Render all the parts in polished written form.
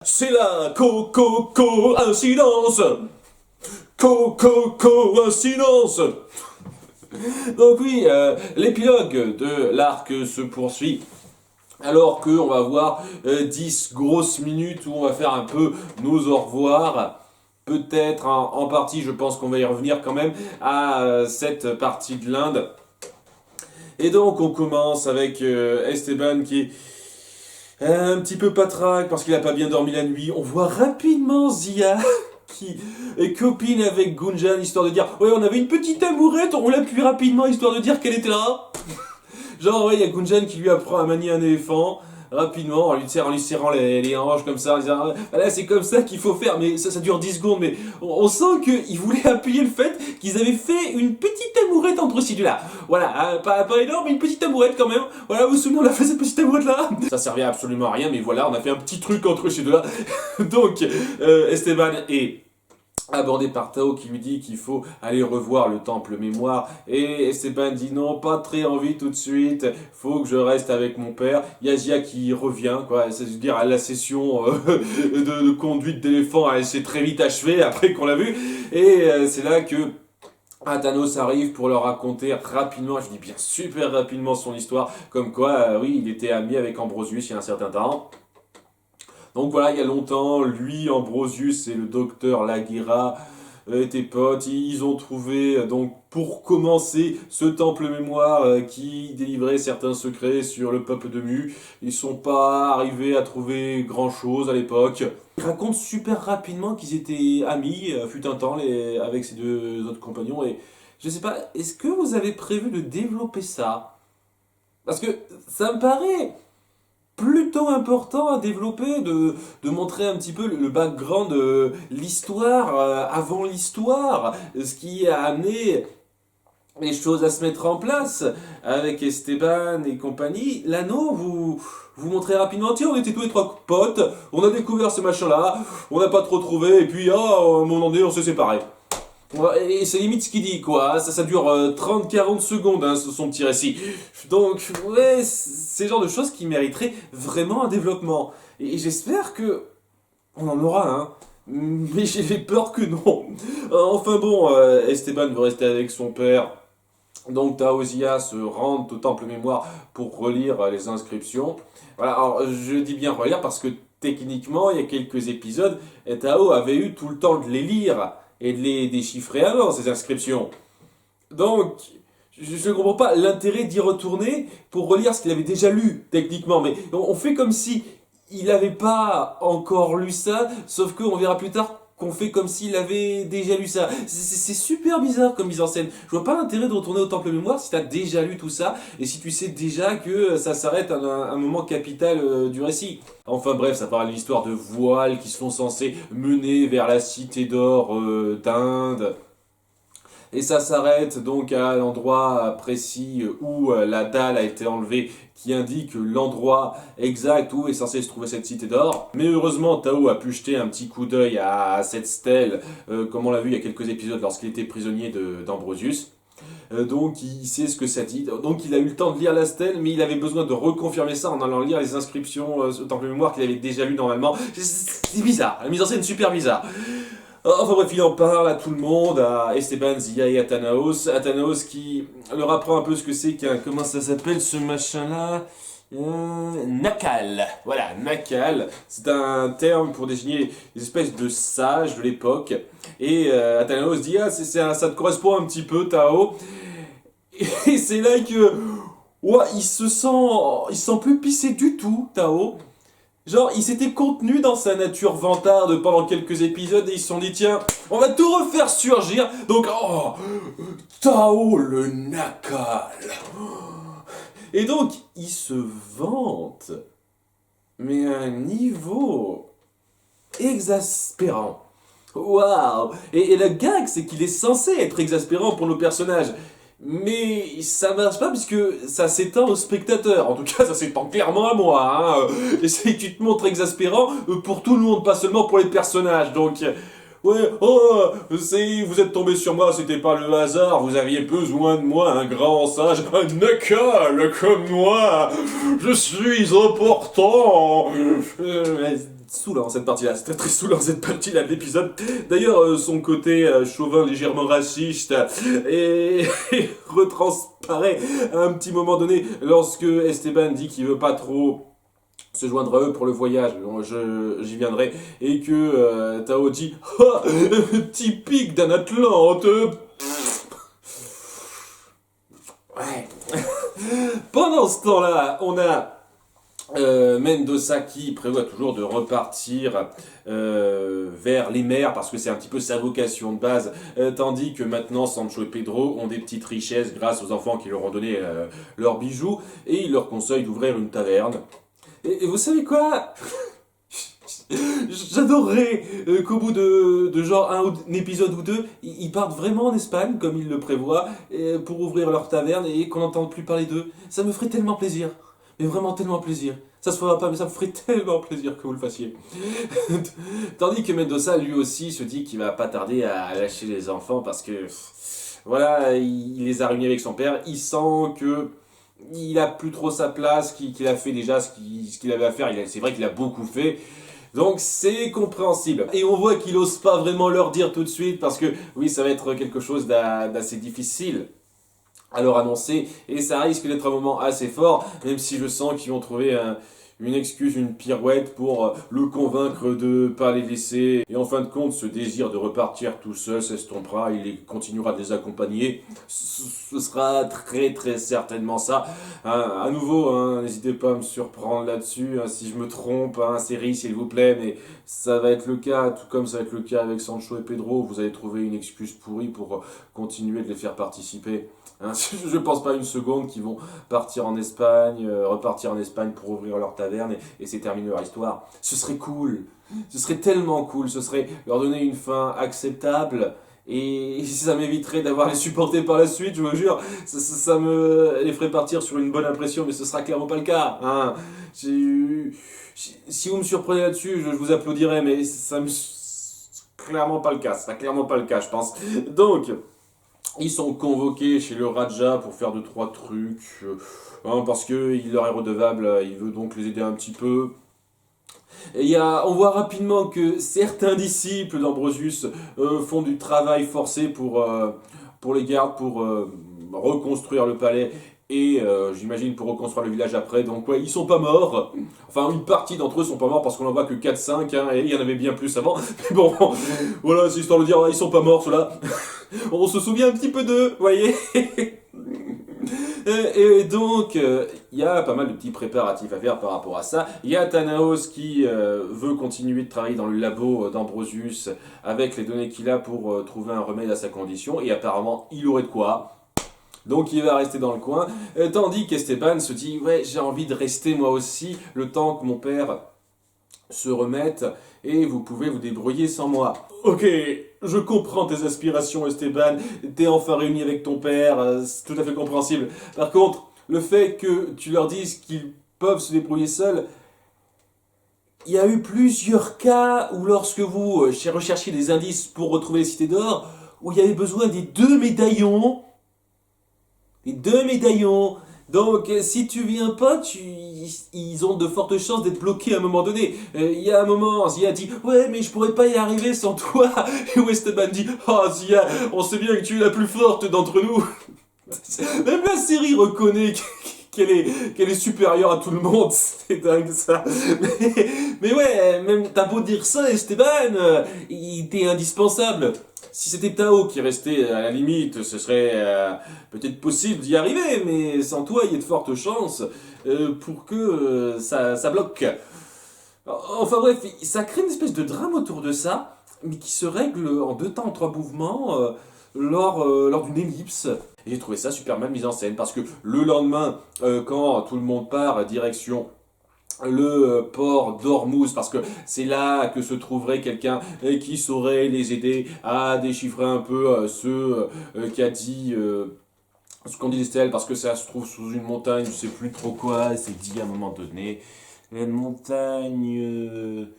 C'est la coïncidence. Coïncidence. Donc oui, l'épilogue de l'arc se poursuit. Alors qu'on va voir 10 grosses minutes où on va faire un peu nos au revoir. Peut-être en partie, je pense qu'on va y revenir quand même, à cette partie de l'Inde. Et donc on commence avec Esteban qui est un petit peu patraque parce qu'il a pas bien dormi la nuit. On voit rapidement Zia qui est copine avec Gunjan, histoire de dire ouais, on avait une petite amourette, on l'appuie rapidement histoire de dire qu'elle était là. Genre ouais, il y a Gunjan qui lui apprend à manier un éléphant rapidement en lui serrant les hanches comme ça, en disant voilà, c'est comme ça qu'il faut faire, mais ça dure 10 secondes, mais on sent qu'ils voulaient appuyer le fait qu'ils avaient fait une petite amourette entre ces deux-là. Voilà, pas énorme, mais une petite amourette quand même. Voilà, vous vous souvenez, on a fait cette petite amourette là. Ça servait absolument à rien, mais voilà, on a fait un petit truc entre ces deux-là. Donc, Esteban est abordé par Tao qui lui dit qu'il faut aller revoir le temple mémoire, et Esteban dit non, pas très envie tout de suite, faut que je reste avec mon père. Yazia qui revient, quoi, c'est-à-dire à la session de conduite d'éléphant, elle s'est très vite achevée après qu'on l'a vu, et c'est là que Athanos arrive pour leur raconter rapidement, je dis bien super rapidement, son histoire, comme quoi, oui, il était ami avec Ambrosius il y a un certain temps. Donc voilà, il y a longtemps, lui, Ambrosius et le docteur Laguera étaient potes. Ils ont trouvé, donc, pour commencer, ce temple mémoire qui délivrait certains secrets sur le peuple de Mu. Ils sont pas arrivés à trouver grand-chose à l'époque. Ils racontent super rapidement qu'ils étaient amis, fut un temps, avec ces deux autres compagnons. Et je sais pas, est-ce que vous avez prévu de développer ça? Parce que ça me paraît plutôt important à développer, de montrer un petit peu le background, l'histoire avant l'histoire, ce qui a amené les choses à se mettre en place avec Esteban et compagnie. Là non, vous montrez rapidement, tiens, on était tous les trois potes, on a découvert ce machin-là, on n'a pas trop trouvé, et puis à un moment donné, on s'est séparés. Et c'est limite ce qu'il dit, quoi. Ça dure 30-40 secondes, hein, son petit récit. Donc, ouais, c'est le genre de choses qui mériteraient vraiment un développement. Et j'espère que on en aura, hein. Mais j'ai peur que non. Enfin bon, Esteban veut rester avec son père. Donc Taozia se rend au temple mémoire pour relire les inscriptions. Voilà, alors je dis bien relire parce que techniquement, il y a quelques épisodes, Tao avait eu tout le temps de les lire et de les déchiffrer avant, ces inscriptions. Donc, je ne comprends pas l'intérêt d'y retourner pour relire ce qu'il avait déjà lu, techniquement. Mais on fait comme si il n'avait pas encore lu ça, sauf qu'on verra plus tard qu'on fait comme s'il avait déjà lu ça. C'est super bizarre comme mise en scène. Je vois pas l'intérêt de retourner au temple mémoire si tu as déjà lu tout ça, et si tu sais déjà que ça s'arrête à un moment capital du récit. Enfin bref, ça parle de l'histoire de voiles qui sont censés mener vers la cité d'or d'Inde. Et ça s'arrête donc à l'endroit précis où la dalle a été enlevée, qui indique l'endroit exact où est censé se trouver cette cité d'or. Mais heureusement, Tao a pu jeter un petit coup d'œil à cette stèle, comme on l'a vu il y a quelques épisodes lorsqu'il était prisonnier d'Ambrosius. Donc il sait ce que ça dit. Donc il a eu le temps de lire la stèle, mais il avait besoin de reconfirmer ça en allant lire les inscriptions au temple mémoire qu'il avait déjà lu normalement. C'est bizarre, la mise en scène super bizarre. Enfin bref, il en parle à tout le monde, à Esteban, Zia et Athanaos. Athanaos qui leur apprend un peu ce que c'est qu'un... Comment ça s'appelle ce machin-là Nakal. Voilà, Nakal. C'est un terme pour désigner les espèces de sages de l'époque. Et Athanaos dit, ah, ça te correspond un petit peu, Tao. Et c'est là que... Ouais, il se sent plus pissé du tout, Tao. Genre, il s'était contenu dans sa nature vantarde pendant quelques épisodes et ils se sont dit, tiens, on va tout refaire surgir. Donc, oh, Tao le Nakal. Et donc, il se vante, mais à un niveau exaspérant. Waouh! Et le gag, c'est qu'il est censé être exaspérant pour nos personnages. Mais ça marche pas puisque ça s'étend au spectateur. En tout cas, ça s'étend clairement à moi. Hein. Et c'est que tu te montres exaspérant pour tout le monde, pas seulement pour les personnages. Donc, ouais, oh, vous êtes tombé sur moi, c'était pas le hasard. Vous aviez besoin de moi, un grand sage, un Nakal comme moi. Je suis important. saoulant cette partie-là, c'était très saoulant cette partie-là de l'épisode. D'ailleurs, son côté chauvin légèrement raciste et retransparaît à un petit moment donné lorsque Esteban dit qu'il veut pas trop se joindre à eux pour le voyage, j'y viendrai, et que Tao dit « Ah, typique d'un Atlante !» Ouais. Pendant ce temps-là, on a Mendoza qui prévoit toujours de repartir vers les mers parce que c'est un petit peu sa vocation de base, tandis que maintenant Sancho et Pedro ont des petites richesses grâce aux enfants qui leur ont donné leurs bijoux et ils leur conseillent d'ouvrir une taverne. Et vous savez quoi? J'adorerais qu'au bout de genre un épisode ou deux, ils partent vraiment en Espagne, comme ils le prévoient, pour ouvrir leur taverne et qu'on n'entende plus parler d'eux. Ça me ferait tellement plaisir. Mais vraiment tellement plaisir. Ça se fera pas, mais ça me ferait tellement plaisir que vous le fassiez. Tandis que Mendoza, lui aussi, se dit qu'il va pas tarder à lâcher les enfants parce que, voilà, il les a réunis avec son père. Il sent que il a plus trop sa place, qu'il a fait déjà ce qu'il avait à faire. C'est vrai qu'il a beaucoup fait. Donc c'est compréhensible. Et on voit qu'il ose pas vraiment leur dire tout de suite parce que oui, ça va être quelque chose d'assez difficile à leur annoncer et ça risque d'être un moment assez fort, même si je sens qu'ils vont trouver une excuse, une pirouette pour le convaincre de pas les laisser. Et en fin de compte, ce désir de repartir tout seul s'estompera, il continuera de les accompagner. Ce sera très très certainement ça. À nouveau, n'hésitez pas à me surprendre là-dessus, si je me trompe, série s'il vous plaît, mais ça va être le cas, tout comme ça va être le cas avec Sancho et Pedro. Vous allez trouver une excuse pourrie pour continuer de les faire participer. Je pense pas une seconde qu'ils vont partir en Espagne, repartir en Espagne pour ouvrir leur taverne et c'est terminé leur histoire. Ce serait cool, ce serait tellement cool, ce serait leur donner une fin acceptable et ça m'éviterait d'avoir les supporter par la suite, je vous jure. Ça me les ferait partir sur une bonne impression, mais ce sera clairement pas le cas. Si vous me surprenez là-dessus, je vous applaudirai, mais ça me clairement pas le cas. Ce sera clairement pas le cas, je pense. Donc. Ils sont convoqués chez le Raja pour faire 2-3 trucs, parce qu'il leur est redevable, il veut donc les aider un petit peu. Et on voit rapidement que certains disciples d'Ambrosius font du travail forcé pour les gardes, pour reconstruire le palais. Et j'imagine pour reconstruire le village après. Donc ouais, ils sont pas morts. Enfin, une partie d'entre eux sont pas morts parce qu'on en voit que 4-5, et il y en avait bien plus avant. Mais bon, voilà, c'est histoire de dire, ils sont pas morts ceux-là. On se souvient un petit peu d'eux, vous voyez. Et donc, il y a pas mal de petits préparatifs à faire par rapport à ça. Il y a Thanaos qui veut continuer de travailler dans le labo d'Ambrosius avec les données qu'il a pour trouver un remède à sa condition. Et apparemment, il aurait de quoi. Donc il va rester dans le coin, tandis qu'Esteban se dit « Ouais, j'ai envie de rester moi aussi, le temps que mon père se remette, et vous pouvez vous débrouiller sans moi. » Ok, je comprends tes aspirations Esteban, t'es enfin réuni avec ton père, c'est tout à fait compréhensible. Par contre, le fait que tu leur dises qu'ils peuvent se débrouiller seuls, il y a eu plusieurs cas où lorsque vous recherchiez des indices pour retrouver les cités d'or, où il y avait besoin des 2 médaillons. Les 2 médaillons. Donc, si tu viens pas, ils ont de fortes chances d'être bloqués à un moment donné. Il y a un moment, Zia dit « Ouais, mais je pourrais pas y arriver sans toi. » Et Esteban dit « Oh, Zia, on sait bien que tu es la plus forte d'entre nous. » Même la série reconnaît qu'elle est supérieure à tout le monde. C'est dingue, ça. Mais ouais, même t'as beau dire ça, Esteban, il était indispensable. Si c'était Tao qui restait à la limite, ce serait peut-être possible d'y arriver, mais sans toi, il y a de fortes chances pour que ça bloque. Enfin bref, ça crée une espèce de drame autour de ça, mais qui se règle en 2 temps, en 3 mouvements, lors d'une ellipse. Et j'ai trouvé ça super mal mis en scène, parce que le lendemain, quand tout le monde part direction le port d'Ormuz, parce que c'est là que se trouverait quelqu'un qui saurait les aider à déchiffrer un peu ce qu'a dit ce qu'on dit Estelle, parce que ça se trouve sous une montagne, je sais plus trop quoi, c'est dit à un moment donné, une montagne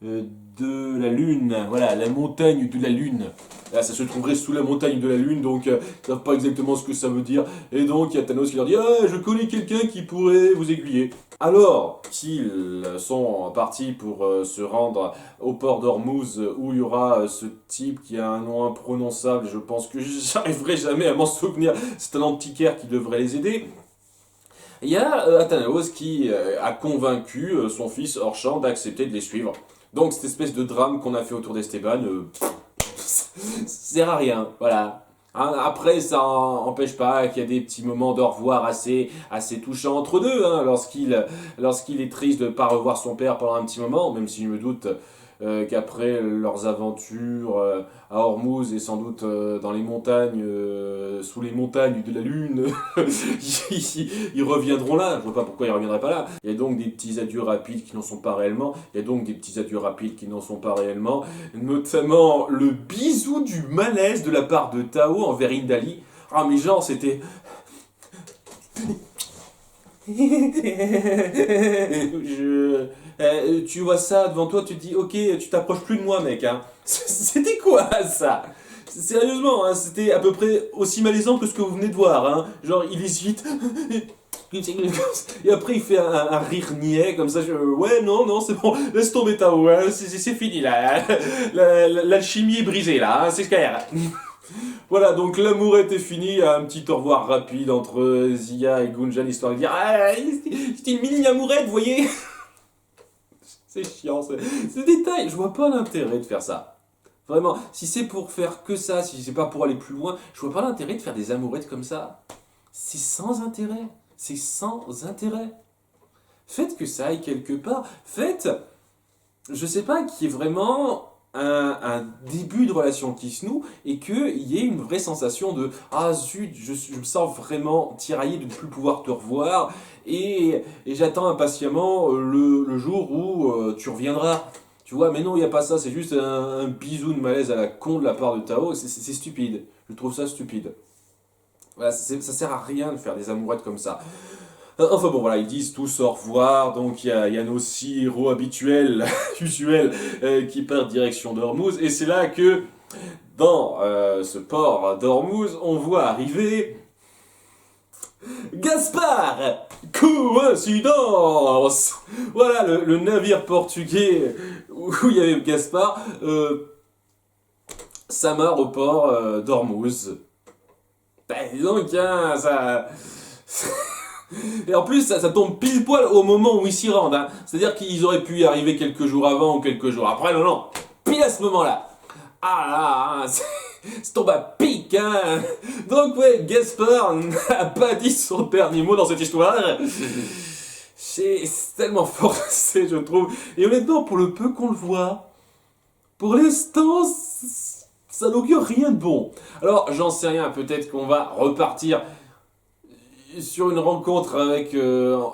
euh, de la Lune. Voilà, la montagne de la Lune. Là, ça se trouverait sous la montagne de la Lune, donc ils savent pas exactement ce que ça veut dire. Et donc, il y a Thanos qui leur dit: Ah, je connais quelqu'un qui pourrait vous aiguiller. Alors qu'ils sont partis pour se rendre au port d'Ormuz, où il y aura ce type qui a un nom imprononçable, je pense que j'arriverai jamais à m'en souvenir, c'est un antiquaire qui devrait les aider. Il y a Athanos qui a convaincu son fils Orchan d'accepter de les suivre. Donc cette espèce de drame qu'on a fait autour d'Esteban sert à rien, voilà. Hein, après, ça n'empêche pas qu'il y a des petits moments de revoir assez touchants entre deux, hein, lorsqu'il est triste de ne pas revoir son père pendant un petit moment, même si je me doute qu'après leurs aventures à Ormuz et sans doute dans les montagnes, sous les montagnes de la Lune, ils reviendront là. Je vois pas pourquoi ils reviendraient pas là. Il y a donc des petits adieux rapides qui n'en sont pas réellement. Il y a donc des petits adieux rapides qui n'en sont pas réellement. Notamment le bisou du malaise de la part de Tao envers Indali. Ah mais genre c'était... tu vois ça devant toi, tu te dis ok, tu t'approches plus de moi, mec. Hein. C'était quoi ça? Sérieusement, hein, c'était à peu près aussi malaisant que ce que vous venez de voir. Hein. Genre, il hésite. Et après, il fait un rire niais, comme ça. Ouais, non, non, c'est bon, laisse tomber ta ouais, c'est fini là. L'alchimie est brisée là, hein, c'est clair. Voilà, donc l'amourette est finie, un petit au revoir rapide entre Zia et Gunjan, histoire de dire ah, c'était une mini amourette, vous voyez. C'est chiant, c'est détail, je vois pas l'intérêt de faire ça. Vraiment, si c'est pour faire que ça, si c'est pas pour aller plus loin, je vois pas l'intérêt de faire des amourettes comme ça. C'est sans intérêt, c'est sans intérêt. Faites que ça aille quelque part, faites, je sais pas, qu'il y ait vraiment un début de relation qui se noue et qu'il y ait une vraie sensation de ah zut, je me sens vraiment tiraillé de ne plus pouvoir te revoir et j'attends impatiemment le jour où tu reviendras. Tu vois, mais non, il n'y a pas ça, c'est juste un bisou de malaise à la con de la part de Tao, c'est stupide. Je trouve ça stupide. Voilà, ça sert à rien de faire des amourettes comme ça. Enfin bon, voilà, ils disent tous au revoir, donc il y a nos 6 héros habituels, usuels, qui partent direction d'Ormuz, et c'est là que, dans ce port d'Ormuz, on voit arriver Gaspard. Coïncidence. Voilà, le navire portugais où il y avait Gaspard s'amarre au port d'Ormuz. Ben, dis donc, hein, ça... Et en plus, ça tombe pile poil au moment où ils s'y rendent. Hein. C'est-à-dire qu'ils auraient pu y arriver quelques jours avant ou quelques jours après. Non, non, pile à ce moment-là. Ah là, hein, c'est tombé à pic. Hein. Donc ouais, Gaspard n'a pas dit son dernier mot dans cette histoire. C'est tellement forcé, je trouve. Et honnêtement, pour le peu qu'on le voit, pour l'instant, ça n'augure rien de bon. Alors, j'en sais rien, peut-être qu'on va repartir sur une rencontre avec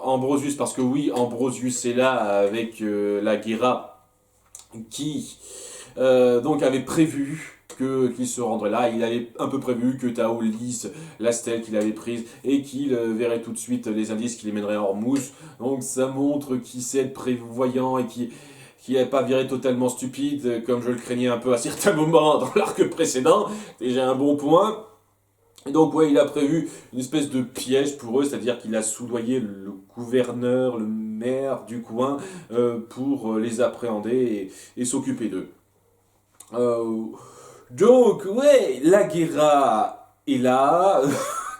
Ambrosius, parce que oui, Ambrosius est là avec la Guerra qui donc avait prévu qu'il se rendrait là. Il avait un peu prévu que Tao lise la stèle qu'il avait prise et qu'il verrait tout de suite les indices qui les mèneraient à Ormuz. Donc ça montre qu'il sait être prévoyant et qui n'est pas viré totalement stupide, comme je le craignais un peu à certains moments dans l'arc précédent. Déjà un bon point. Et donc ouais, il a prévu une espèce de piège pour eux, c'est-à-dire qu'il a soudoyé le gouverneur, le maire du coin pour les appréhender et s'occuper d'eux. Donc ouais, la Guerra est là,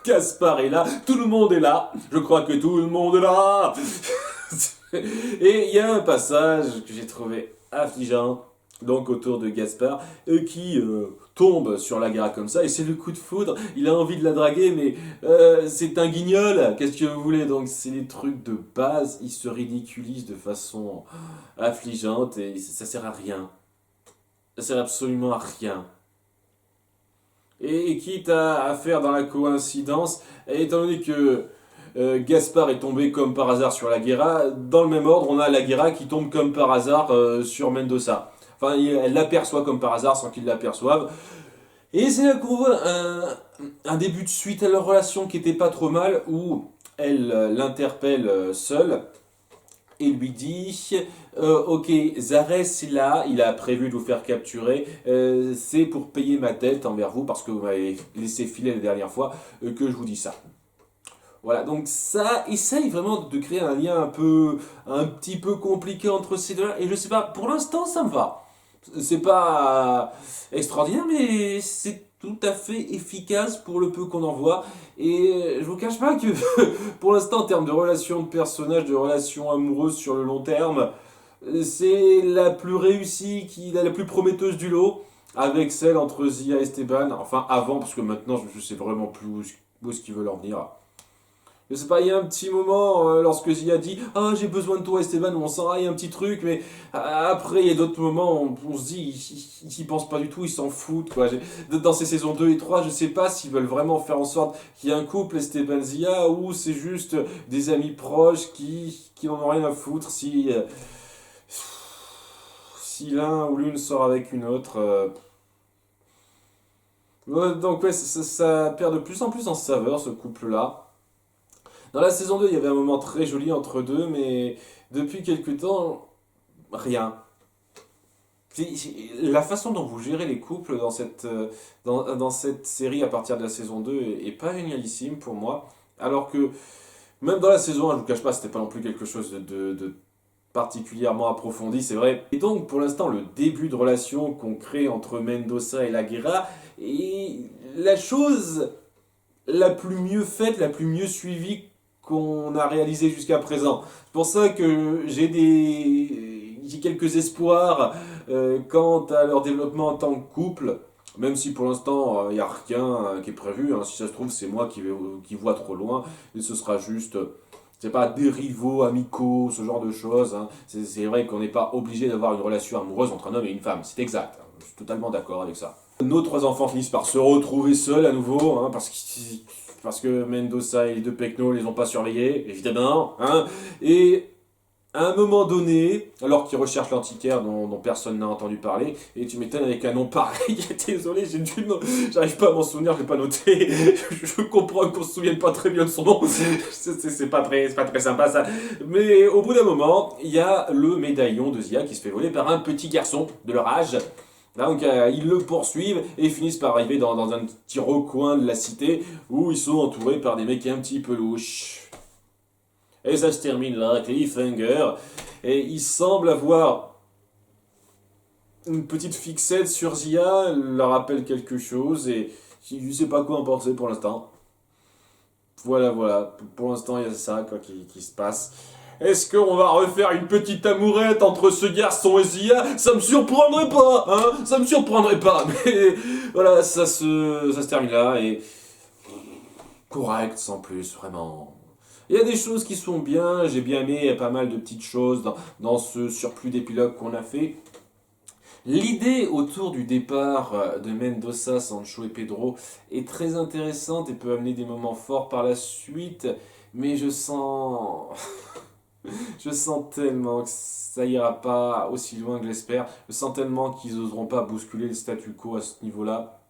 Gaspard est là, tout le monde est là, je crois que tout le monde est là. Et il y a un passage que j'ai trouvé affligeant, donc autour de Gaspard, qui tombe sur la Guerra comme ça, et c'est le coup de foudre, il a envie de la draguer, mais c'est un guignol, qu'est-ce que vous voulez? Donc c'est des trucs de base, il se ridiculise de façon affligeante, et ça sert à rien. Ça sert absolument à rien. Et quitte à faire dans la coïncidence, étant donné que Gaspard est tombé comme par hasard sur la Guerra, dans le même ordre, on a la Guerra qui tombe comme par hasard sur Mendoza. Enfin, elle l'aperçoit comme par hasard sans qu'il l'aperçoive. Et c'est là qu'on voit un début de suite à leur relation qui était pas trop mal, où elle l'interpelle seule. et lui dit ok, Zarès est là, il a prévu de vous faire capturer, c'est pour payer ma dette envers vous parce que vous m'avez laissé filer la dernière fois que je vous dis ça. Voilà, donc ça essaye vraiment de créer un lien un petit peu compliqué entre ces deux-là, et je sais pas, pour l'instant ça me va. C'est pas extraordinaire, mais c'est tout à fait efficace pour le peu qu'on en voit. Et je vous cache pas que pour l'instant, en termes de relations de personnages, de relations amoureuses sur le long terme, c'est la plus réussie, la plus prometteuse du lot, avec celle entre Zia et Esteban. Enfin, avant, parce que maintenant, je sais vraiment plus où est-ce qu'ils veulent en venir. Je sais pas, il y a un petit moment, lorsque Zia dit «Ah, j'ai besoin de toi, Esteban», on s'enraille un petit truc, mais après, il y a d'autres moments où on se dit ils y pensent pas du tout, ils s'en foutent, quoi. Dans ces saisons 2 et 3, je sais pas s'ils veulent vraiment faire en sorte qu'il y ait un couple Esteban-Zia, ou c'est juste des amis proches qui en ont rien à foutre si l'un ou l'une sort avec une autre. Ouais, donc ouais, ça perd de plus en plus en saveur, ce couple-là. Dans la saison 2, il y avait un moment très joli entre deux, mais depuis quelques temps, rien. La façon dont vous gérez les couples dans cette série à partir de la saison 2 est pas génialissime pour moi. Alors que même dans la saison 1, je vous cache pas, c'était pas non plus quelque chose de particulièrement approfondi, c'est vrai. Et donc, pour l'instant, le début de relation qu'on crée entre Mendoza et La Guerra est la chose la plus mieux faite, la plus mieux suivie qu'on a réalisé jusqu'à présent. C'est pour ça que j'ai quelques espoirs quant à leur développement en tant que couple, même si pour l'instant il n'y a rien qui est prévu. Hein. Si ça se trouve, c'est moi qui vois trop loin, et ce sera juste, c'est pas des rivaux, amicaux, ce genre de choses. Hein. C'est vrai qu'on n'est pas obligé d'avoir une relation amoureuse entre un homme et une femme, c'est exact. Hein. Je suis totalement d'accord avec ça. Nos trois enfants finissent par se retrouver seuls à nouveau, hein, parce que Mendoza et les deux Pecno les ont pas surveillés, évidemment. Hein, et à un moment donné, alors qu'ils recherchent l'antiquaire dont personne n'a entendu parler, et tu m'étonnes avec un nom pareil, désolé, j'arrive pas à m'en souvenir, je l'ai pas noté, je comprends qu'on se souvienne pas très bien de son nom, c'est pas très sympa ça, mais au bout d'un moment, il y a le médaillon de Zia qui se fait voler par un petit garçon de leur âge. Donc ils le poursuivent et finissent par arriver dans un petit recoin de la cité où ils sont entourés par des mecs un petit peu louches. Et ça se termine là, cliffhanger. Et il semble avoir une petite fixette sur Zia, elle leur rappelle quelque chose et je ne sais pas quoi en penser pour l'instant. Voilà, pour l'instant il y a ça quoi, qui se passe. Est-ce qu'on va refaire une petite amourette entre ce garçon et Zia? Ça me surprendrait pas, hein? Ça me surprendrait pas, mais voilà, ça se termine là et correct sans plus, vraiment. Il y a des choses qui sont bien, j'ai bien aimé pas mal de petites choses dans ce surplus d'épilogue qu'on a fait. L'idée autour du départ de Mendoza, Sancho et Pedro est très intéressante et peut amener des moments forts par la suite, mais je sens... je sens tellement que ça ira pas aussi loin que j'espère. Je sens tellement qu'ils oseront pas bousculer le statu quo à ce niveau-là,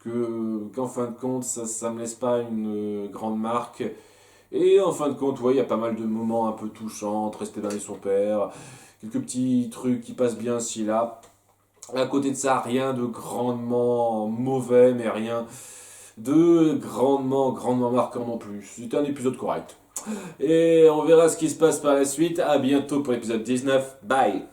qu'en fin de compte, ça me laisse pas une grande marque. Et en fin de compte, ouais, il y a pas mal de moments un peu touchants entre Esteban et son père, quelques petits trucs qui passent bien ci là. À côté de ça, rien de grandement mauvais, mais rien de grandement marquant non plus. C'était un épisode correct. Et on verra ce qui se passe par la suite. À bientôt pour l'épisode 19. Bye!